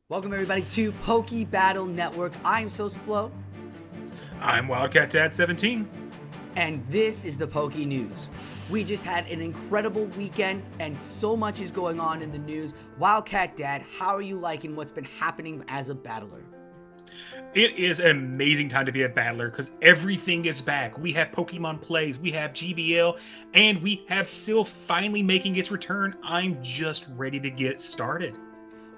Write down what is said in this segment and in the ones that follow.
Welcome everybody to Poke Battle Network. I'm Silph. I'm WildcatDad17. And this is the Poke News. We just had an incredible weekend and so much is going on in the news. Wildcat Dad, how are you liking what's been happening as a battler? It is an amazing time to be a battler because everything is back. We have Pokemon plays, we have GBL, and we have Silph finally making its return. I'm just ready to get started.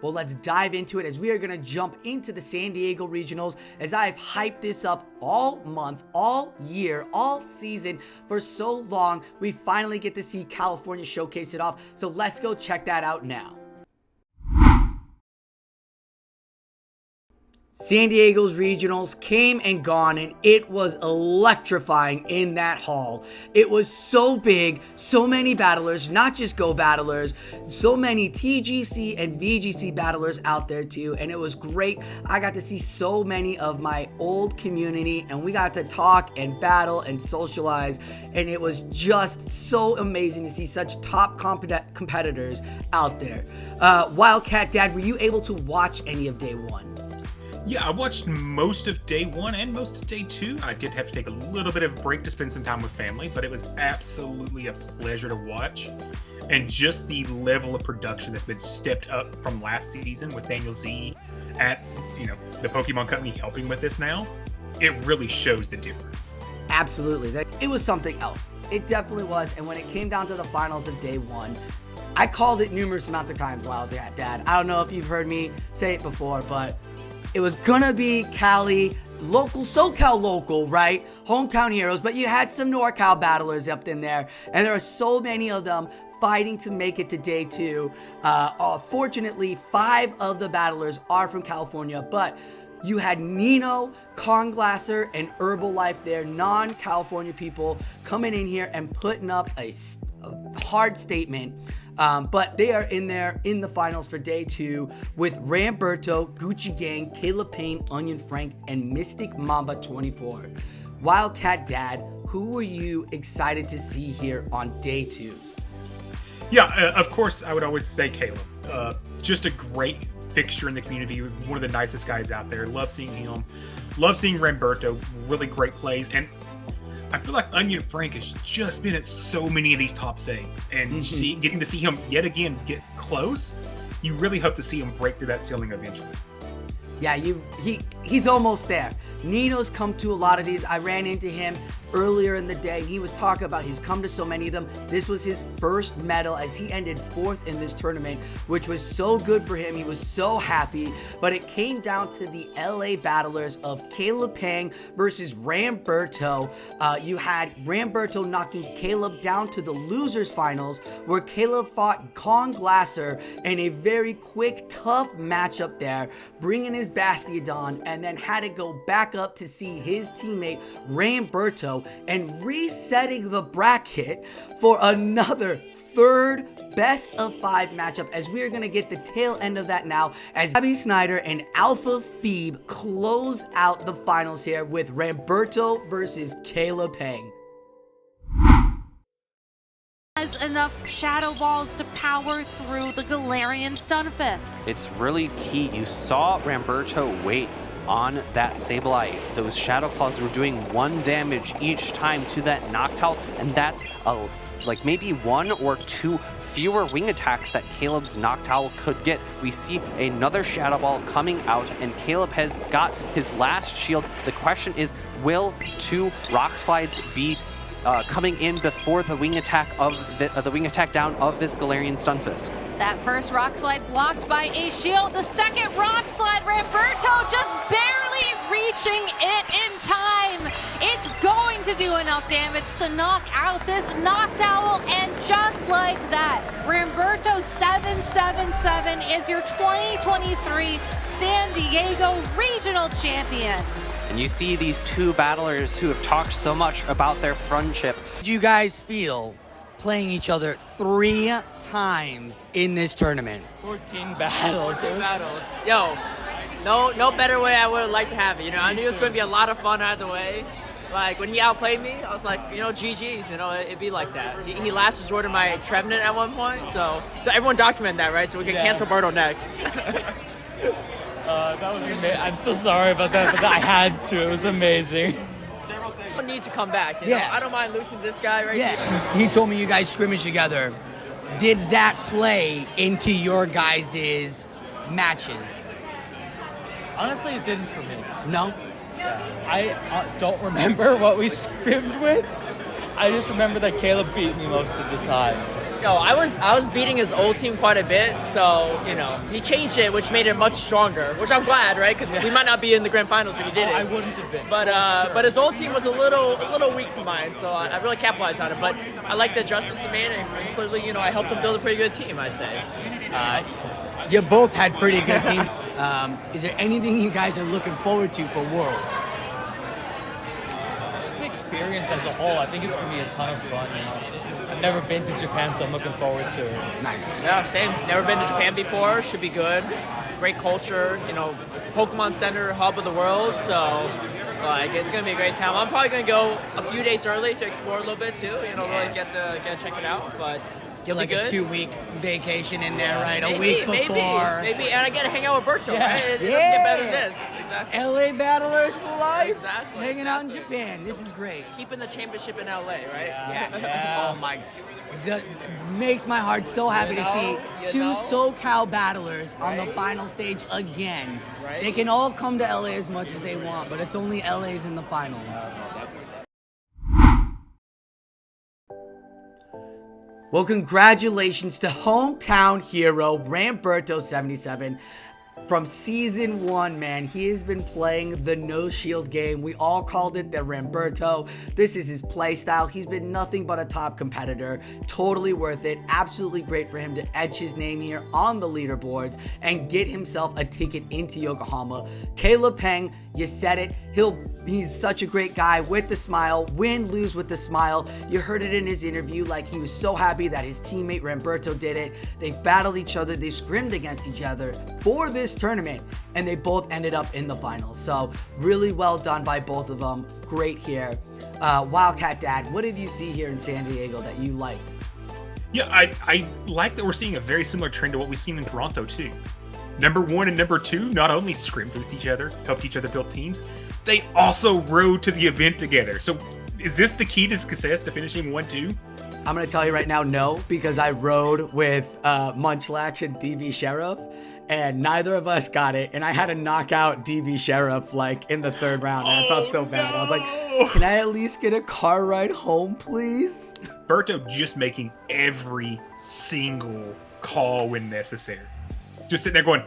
Well, let's dive into it as we are going to jump into the San Diego Regionals as I've hyped this up all month, all year, all season for so long. We finally get to see California showcase it off. So let's go check that out now. San Diego's regionals came and gone, and it was electrifying in that hall. It was so big, so many battlers, not just Go battlers, so many TGC and VGC battlers out there too, and it was great. I got to see so many of my old community, and we got to talk and battle and socialize, and it was just so amazing to see such top competitors out there. Wildcat Dad, were you able to watch any of day one? Yeah, I watched most of day one and most of day two. I did have to take a little bit of a break to spend some time with family, but it was absolutely a pleasure to watch. And just the level of production that's been stepped up from last season with Daniel Z at, the Pokémon Company helping with this now, it really shows the difference. Absolutely. It was something else. It definitely was. And when it came down to the finals of day one, I called it numerous amounts of times, Wildcat Dad. I don't know if you've heard me say it before, but it was gonna be Cali, SoCal local, right? Hometown heroes, but you had some NorCal battlers up in there, and there are so many of them fighting to make it to day two. Fortunately, 5 of the battlers are from California, but you had Nino, Conglasser, and Herbalife there, non-California people coming in here and putting up a hard statement. But they are in there in the finals for day two with Ramberto, Gucci Gang, Caleb Payne, Onion Frank, and Mystic Mamba 24. Wildcat Dad, who were you excited to see here on day two? Yeah, of course, I would always say Caleb. Just a great fixture in the community, one of the nicest guys out there. Love seeing him. Love seeing Ramberto. Really great plays. And I feel like Onion Frank has just been at so many of these top saves, and getting to see him yet again get close, you really hope to see him break through that ceiling eventually. Yeah, he's almost there. Nino's come to a lot of these. I ran into him earlier in the day. He was talking about he's come to so many of them. This was his first medal as he ended 4th in this tournament, which was so good for him. He was so happy, but it came down to the LA battlers of Caleb Pang versus Ramberto. You had Ramberto knocking Caleb down to the losers finals, where Caleb fought Conglasser in a very quick, tough matchup there, bringing his Bastiodon, and then had to go back up to see his teammate Ramberto and resetting the bracket for another 3rd best of 5 matchup, as we are going to get the tail end of that now as Abby Snyder and Alpha Phoebe close out the finals here with Ramberto versus Caleb Pang. Has enough Shadow Balls to power through the Galarian Stunfisk. It's really key. You saw Ramberto wait on that Sableye. Those Shadow Claws were doing 1 damage each time to that Noctowl, and that's like maybe 1 or 2 fewer wing attacks that Caleb's Noctowl could get. We see another Shadow Ball coming out, and Caleb has got his last shield. The question is, will 2 Rock Slides be coming in before the wing attack of the wing attack down of this Galarian Stunfisk? That first Rock Slide blocked by a shield. The second Rock Slide, Ramberto just barely reaching it in time. It's going to do enough damage to knock out this Noctowl, and just like that, Ramberto 777 is your 2023 San Diego Regional Champion. And you see these 2 battlers who have talked so much about their friendship. How did you guys feel playing each other 3 times in this tournament? 14 battles. 14 battles. Yo, no better way I would like to have it. I knew it was going to be a lot of fun either way. Like, when he outplayed me, I was like, GG's, it'd be like that. He last resorted my Trevenant at one point, so everyone document that, right? So we can cancel Birdo next. That was amazing. I'm still sorry about that, but I had to. It was amazing. Don't need to come back. You know? I don't mind losing this guy right here. He told me you guys scrimmaged together. Did that play into your guys' matches? Honestly, it didn't for me. No? I don't remember what we scrimmed with. I just remember that Caleb beat me most of the time. Yo, I was beating his old team quite a bit, so, you know, he changed it, which made it much stronger, which I'm glad, right? Because we might not be in the grand finals if he did it. I wouldn't have been. But his old team was a little weak to mine, so I really capitalized on it. But I like the adjustments he made, and clearly, you know, I helped him build a pretty good team, I'd say. You both had pretty good teams. Is there anything you guys are looking forward to for Worlds? Just the experience as a whole, I think it's going to be a ton of fun. You know? I've never been to Japan, so I'm looking forward to it. Nice. Yeah, same. Never been to Japan before. Should be good. Great culture. You know, Pokemon Center, hub of the world. So, like, it's gonna be a great time. I'm probably gonna go a few days early to explore a little bit too. You know, really get to check it out. But Get like a 2-week vacation in there, right? Maybe, a week before. Maybe, and I get to hang out with Berto. Yeah. Right? It doesn't get better than this. Exactly. LA Battlers for life. Exactly. Hanging out in Japan. This is great. Keeping the championship in LA, right? Yes. Yeah. Oh my. That makes my heart so happy to see two SoCal battlers on the final stage again. Right. They can all come to LA as much as they want, but it's only LA's in the finals. Well, congratulations to hometown hero Ramberto77. From season 1, man, he has been playing the no shield game. We all called it the Ramberto. This is his play style. He's been nothing but a top competitor. Totally worth it. Absolutely great for him to etch his name here on the leaderboards and get himself a ticket into Yokohama. Caleb Peng, you said it. He's such a great guy with the smile. Win, lose with the smile. You heard it in his interview. Like, he was so happy that his teammate Ramberto did it. They battled each other. They scrimmed against each other for this tournament, and they both ended up in the finals. So really well done by both of them. Great here. Wildcat Dad, what did you see here in San Diego that you liked? Yeah, I like that we're seeing a very similar trend to what we've seen in Toronto too. Number 1 and number 2 not only scrimmed with each other, helped each other build teams, they also rode to the event together. So is this the key to success, to finishing 1-2? I'm going to tell you right now, no, because I rode with Munchlax and DV Sheriff, and neither of us got it. And I had to knock out DV Sheriff like in the 3rd round, and I felt so bad. I was like, can I at least get a car ride home, please? Berto just making every single call when necessary. Just sitting there going,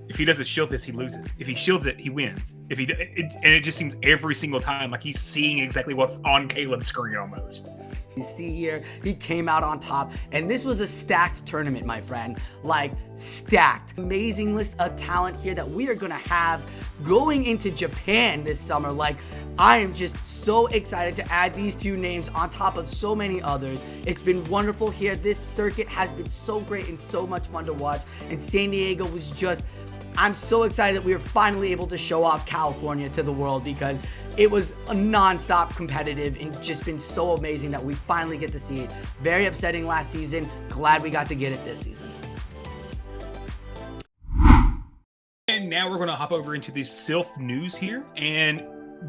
if he doesn't shield this, he loses. If he shields it, he wins. And it just seems every single time like he's seeing exactly what's on Caleb's screen almost. You see here, he came out on top, and this was a stacked tournament, my friend. Like, stacked. Amazing list of talent here that we are going to have going into Japan this summer. Like, I am just so excited to add these 2 names on top of so many others. It's been wonderful here. This circuit has been so great and so much fun to watch, and San Diego was just... I'm so excited that we were finally able to show off California to the world, because it was a non-stop competitive and just been so amazing that we finally get to see it. Very upsetting last season. Glad we got to get it this season. And now we're going to hop over into the Silph news here, and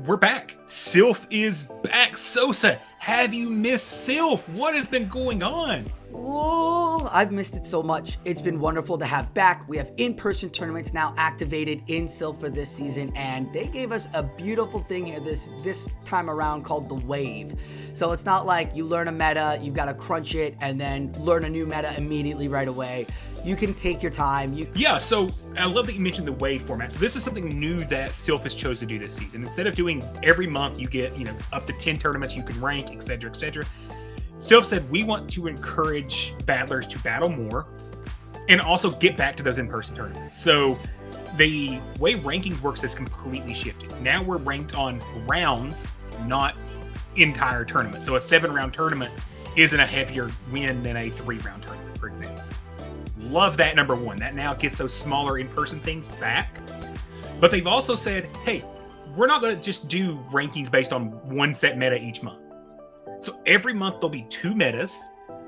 we're back. Silph is back. Sosa, have you missed Silph? What has been going on? Oh, I've missed it so much. It's been wonderful to have back. We have in-person tournaments now activated in Silph for this season, and they gave us a beautiful thing here this time around called the Wave. So it's not like you learn a meta, you've got to crunch it, and then learn a new meta immediately right away. You can take your time. Yeah, so I love that you mentioned the Wave format. So this is something new that Silph has chosen to do this season. Instead of doing every month, you get, up to 10 tournaments you can rank, etc., etc. Silph said, we want to encourage battlers to battle more and also get back to those in-person tournaments. So the way rankings works has completely shifted. Now we're ranked on rounds, not entire tournaments. So a 7-round tournament isn't a heavier win than a 3-round tournament, for example. Love that, number 1. That now gets those smaller in-person things back. But they've also said, hey, we're not going to just do rankings based on one set meta each month. So every month there'll be 2 metas,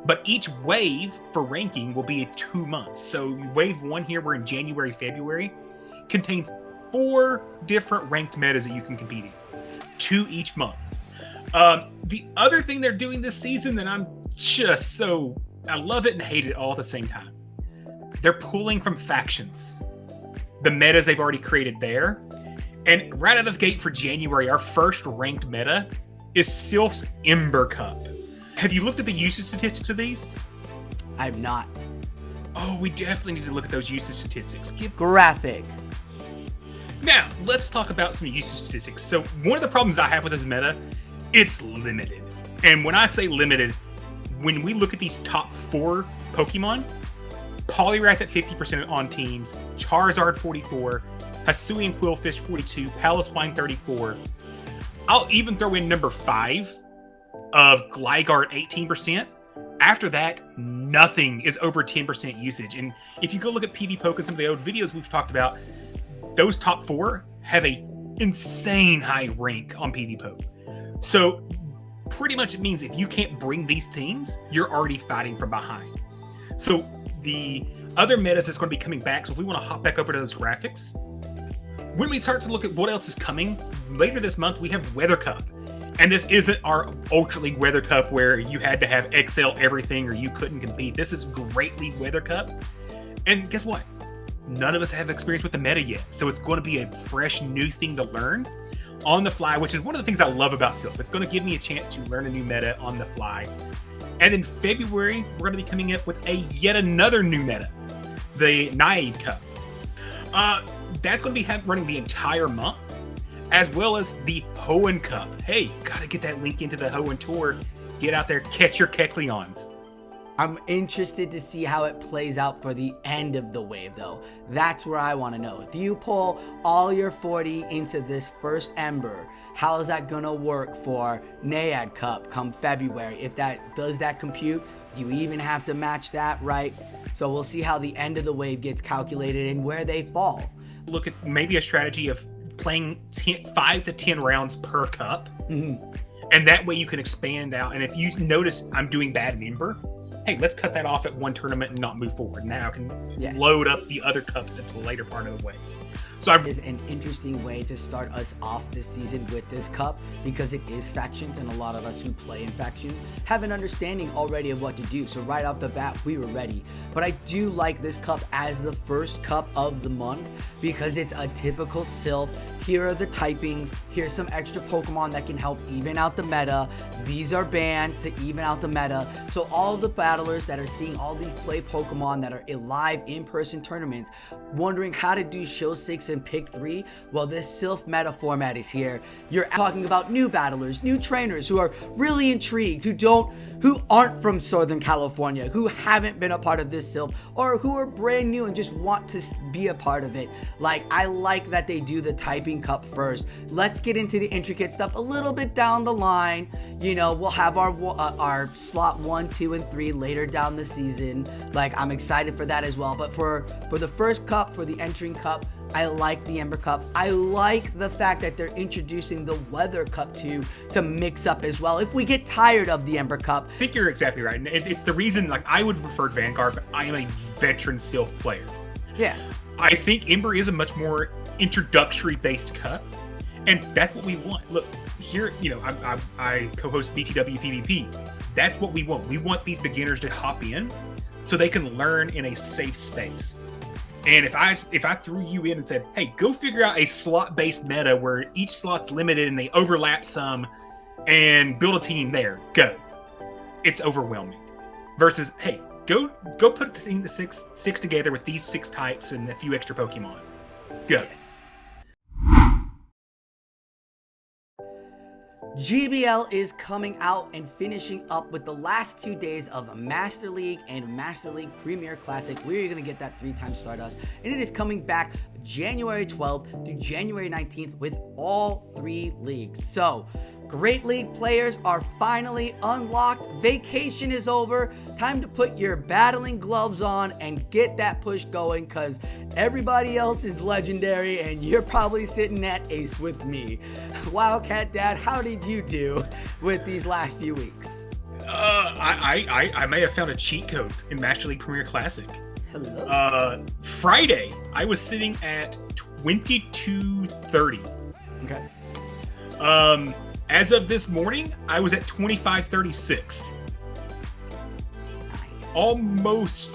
but each wave for ranking will be 2 months. So wave 1 here, we're in January, February. contains 4 different ranked metas that you can compete in, 2 each month. The other thing they're doing this season that I'm just I love it and hate it all at the same time. They're pulling from factions, the metas they've already created there. And right out of the gate for January, our first ranked meta is Silph's Ember Cup. Have you looked at the usage statistics of these? I have not. Oh, we definitely need to look at those usage statistics. Graphic. Now, let's talk about some usage statistics. So one of the problems I have with this meta, it's limited. And when I say limited, when we look at these top 4 Pokemon, Poliwrath at 50% on teams, Charizard 44, Hisuian Quillfish 42, Paloswine 34. I'll even throw in number 5 of Gligar 18%. After that, nothing is over 10% usage. And if you go look at PvPoke and some of the old videos we've talked about, those top 4 have a insane high rank on PvPoke. So pretty much it means if you can't bring these teams, you're already fighting from behind. So the other metas is going to be coming back. So if we want to hop back over to those graphics, when we start to look at what else is coming, later this month, we have Weather Cup. And this isn't our Ultra League Weather Cup where you had to have XL everything or you couldn't compete. This is Great League Weather Cup. And guess what? None of us have experience with the meta yet. So it's going to be a fresh new thing to learn on the fly, which is one of the things I love about Silph. It's going to give me a chance to learn a new meta on the fly. And in February, we're going to be coming up with yet another new meta, the Niantic Cup. That's going to be running the entire month, as well as the Hoenn Cup. Hey, gotta get that link into the Hoenn Tour. Get out there, catch your Kecleons. I'm interested to see how it plays out for the end of the wave, though. That's where I want to know. If you pull all your 40 into this first Ember, how is that going to work for Naiad Cup come February? If does that compute? Do you even have to match that, right? So we'll see how the end of the wave gets calculated and where they fall. Look at maybe a strategy of playing 5 to 10 rounds per cup. Mm-hmm. And that way you can expand out. And if you notice I'm doing bad in Ember, hey, let's cut that off at one tournament and not move forward. Now I can load up the other cups into the later part of the way. So it is an interesting way to start us off this season with this cup because it is factions, and a lot of us who play in factions have an understanding already of what to do. So right off the bat, we were ready. But I do like this cup as the first cup of the month because it's a typical Silph. Here are the typings. Here's some extra Pokemon that can help even out the meta. These are banned to even out the meta. So all the battlers that are seeing all these play Pokemon that are live in-person tournaments, wondering how to do Show 6 and Pick 3, well, this Silph meta format is here. You're talking about new battlers, new trainers who are really intrigued, who aren't from Southern California, who haven't been a part of this Silph, or who are brand new and just want to be a part of it. Like, I like that they do the typing cup first. Let's get into the intricate stuff a little bit down the line. You know, we'll have our slot 1, 2, and 3 later down the season. Like, I'm excited for that as well. But for the first cup, for the entering cup, I like the Ember Cup. I like the fact that they're introducing the Weather Cup to mix up as well. If we get tired of the Ember Cup. I think you're exactly right. And it's the reason, like, I would prefer Vanguard, but I am a veteran Silph player. Yeah. I think Ember is a much more introductory-based cup, and that's what we want. Look, here, you know, I co-host BTW PvP. That's what we want. We want these beginners to hop in so they can learn in a safe space. And if I threw you in and said, hey, go figure out a slot-based meta where each slot's limited and they overlap some and build a team there, go. It's overwhelming. Versus, hey, go put the team to six together with these 6 types and a few extra Pokemon. Go. GBL is coming out and finishing up with the last 2 days of Master League and Master League Premier Classic. We're going to get that 3-time Stardust, and it is coming back January 12th through January 19th with all 3 leagues. So, Great League players are finally unlocked. Vacation is over. Time to put your battling gloves on and get that push going because everybody else is legendary and you're probably sitting at ace with me. Wildcat Dad, how did you do with these last few weeks? I may have found a cheat code in Master League Premier Classic. Hello. Friday, I was sitting at 2230. Okay. As of this morning, I was at 2536. Nice. Almost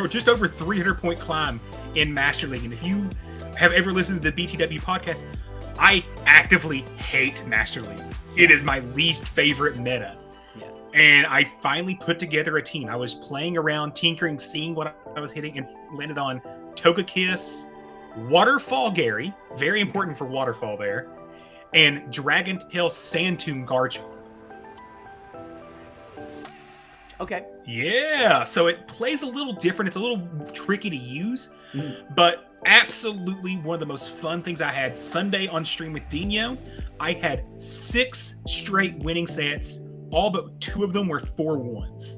just over 300 point climb in Master League. And if you have ever listened to the BTW podcast, I actively hate Master League. It is my least favorite meta. Yeah. And I finally put together a team. I was playing around, tinkering, seeing what I was hitting, and landed on Togekiss, Waterfall Gary, very important for Waterfall there, and Dragon Tail Sandtomb Garchomp. Okay. Yeah, so it plays a little different. It's a little tricky to use, but absolutely one of the most fun things I had Sunday on stream with Dino. I had 6 straight winning sets, all but 2 of them were 4-1s.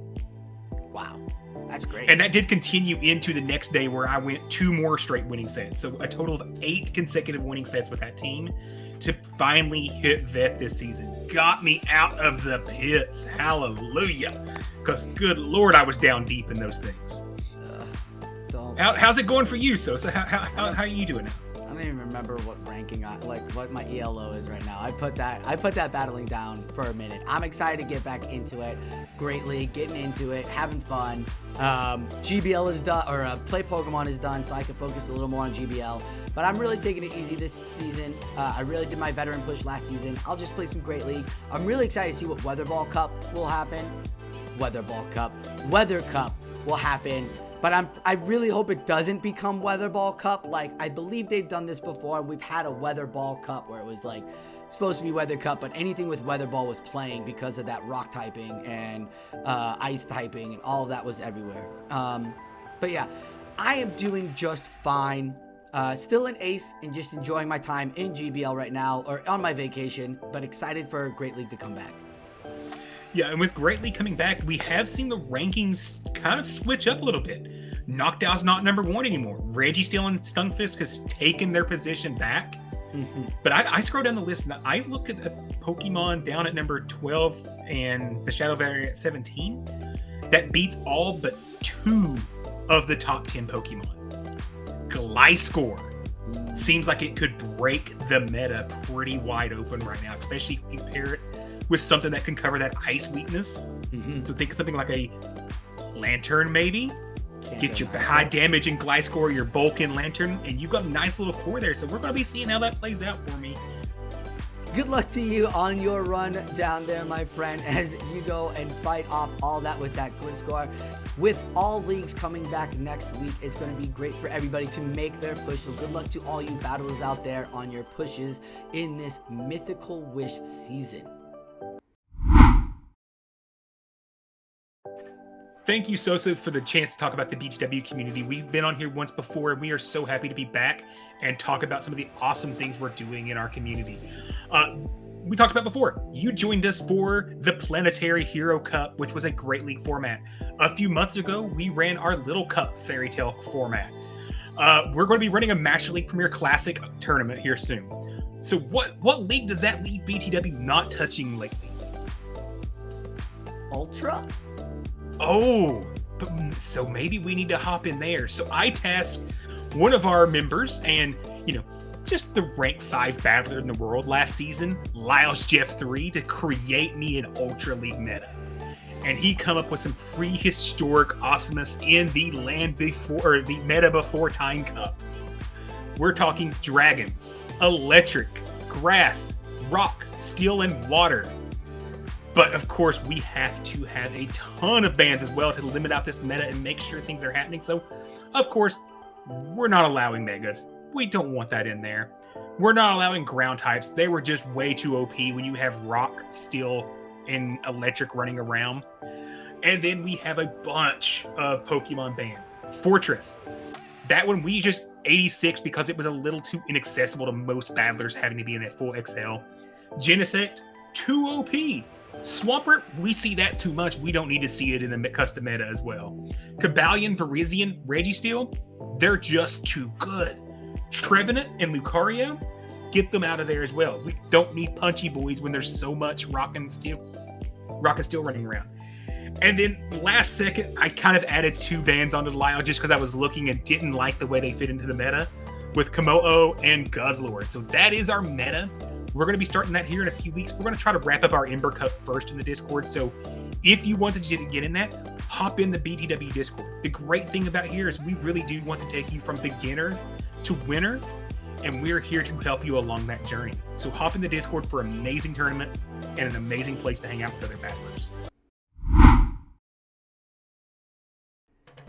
Wow. That's great. And that did continue into the next day where I went 2 more straight winning sets. So a total of 8 consecutive winning sets with that team to finally hit vet this season. Got me out of the pits. Hallelujah. Because good Lord, I was down deep in those things. How's it going for you, So how are you doing now? I don't even remember what ranking what my ELO is right now. I put that battling down for a minute. I'm excited to get back into it. Great League, getting into it, having fun. GBL is done, or Play Pokemon is done, so I can focus a little more on GBL. But I'm really taking it easy this season. I really did my veteran push last season. I'll just play some Great League. I'm really excited to see what Weather Cup will happen. Weather Cup will happen. But I really hope it doesn't become Weather Ball Cup. Like, I believe they've done this before, and we've had a Weather Ball Cup where it was like supposed to be Weather Cup, but anything with Weather Ball was playing because of that rock typing and ice typing, and all of that was everywhere. But yeah, I am doing just fine. Still an ace and just enjoying my time in GBL right now, or on my vacation, but excited for Great League to come back. Yeah, and with Great League coming back, we have seen the rankings kind of switch up a little bit. Noctow's not number 1 anymore. Registeel and Stunfisk has taken their position back. But I scroll down the list and I look at the Pokemon down at number 12 and the Shadow Variant at 17 that beats all but 2 of the top 10 Pokemon. Gliscor seems like it could break the meta pretty wide open right now, especially if you pair it with something that can cover that ice weakness. So think of something like a Lantern maybe. Get your high damage in Gliscor, your bulk in Lantern, and you've got a nice little core there. So we're going to be seeing how that plays out for me. Good luck to you on your run down there, my friend, as you go and fight off all that with that Gliscor. With all leagues coming back next week, it's going to be great for everybody to make their push. So good luck to all you battlers out there on your pushes in this Mythical Wish season. Thank you, Sosa, for the chance to talk about the BTW community. We've been on here once before, and we are so happy to be back and talk about some of the awesome things we're doing in our community. We talked about before, you joined us for the Planetary Hero Cup, which was a Great League format. A few months ago, we ran our Little Cup Fairy Tale format. We're going to be running a Master League Premier Classic tournament here soon. So what league does that leave BTW not touching lately? Ultra? Oh, so maybe we need to hop in there. So I tasked one of our members and, just the rank 5 battler in the world last season, Lyles Jeff 3, to create me an Ultra League meta. And he come up with some prehistoric awesomeness in the the meta before Time Cup. We're talking dragons, electric, grass, rock, steel, and water. But of course, we have to have a ton of bans as well to limit out this meta and make sure things are happening. So, of course, we're not allowing megas. We don't want that in there. We're not allowing ground types. They were just way too OP when you have rock, steel, and electric running around. And then we have a bunch of Pokemon banned. Fortress. That one we just 86 because it was a little too inaccessible to most battlers having to be in that full XL. Genesect, too OP. Swampert, we see that too much. We don't need to see it in the custom meta as well. Cobalion, Virizion, Registeel, they're just too good. Trevenant and Lucario, get them out of there as well. We don't need punchy boys when there's so much rock and steel running around. And then last second, I kind of added 2 bans onto Lyle just because I was looking and didn't like the way they fit into the meta. with Komodo and Guzzlord. So that is our meta. We're going to be starting that here in a few weeks. We're going to try to wrap up our Ember Cup first in the Discord. So if you wanted to get in that, hop in the BTW Discord. The great thing about here is we really do want to take you from beginner to winner, and we're here to help you along that journey. So hop in the Discord for amazing tournaments and an amazing place to hang out with other battlers.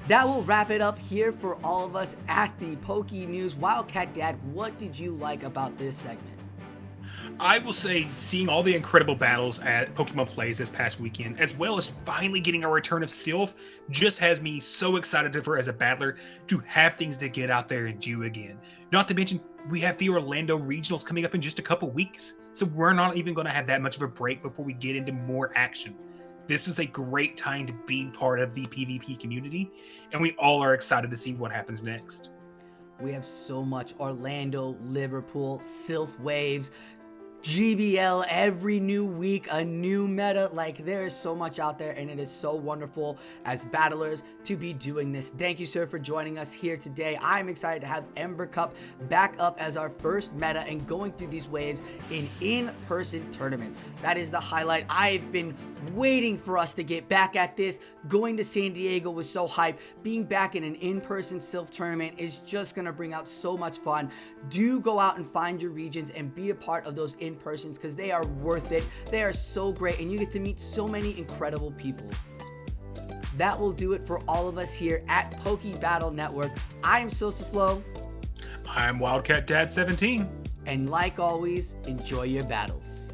That will wrap it up here for all of us at the PokeNews. Wildcat Dad, what did you like about this segment? I will say seeing all the incredible battles at Pokemon Plays this past weekend, as well as finally getting a return of Silph, just has me so excited for as a battler to have things to get out there and do again. Not to mention, we have the Orlando Regionals coming up in just a couple weeks, so we're not even going to have that much of a break before we get into more action. This is a great time to be part of the PvP community, and we all are excited to see what happens next. We have so much Orlando, Liverpool, Silph Waves, GBL, every new week, a new meta. Like, there is so much out there, and it is so wonderful as battlers to be doing this. Thank you, sir, for joining us here today. I'm excited to have Ember Cup back up as our first meta and going through these waves in-person tournaments. That is the highlight. I've been waiting for us to get back at this. Going to San Diego was so hype. Being back in an in-person Silph tournament is just going to bring out so much fun. Do go out and find your regions and be a part of those in-persons because they are worth it. They are so great, and you get to meet so many incredible people. That will do it for all of us here at Poke Battle Network. I am Silph. I'm WildcatDad17. And like always, enjoy your battles.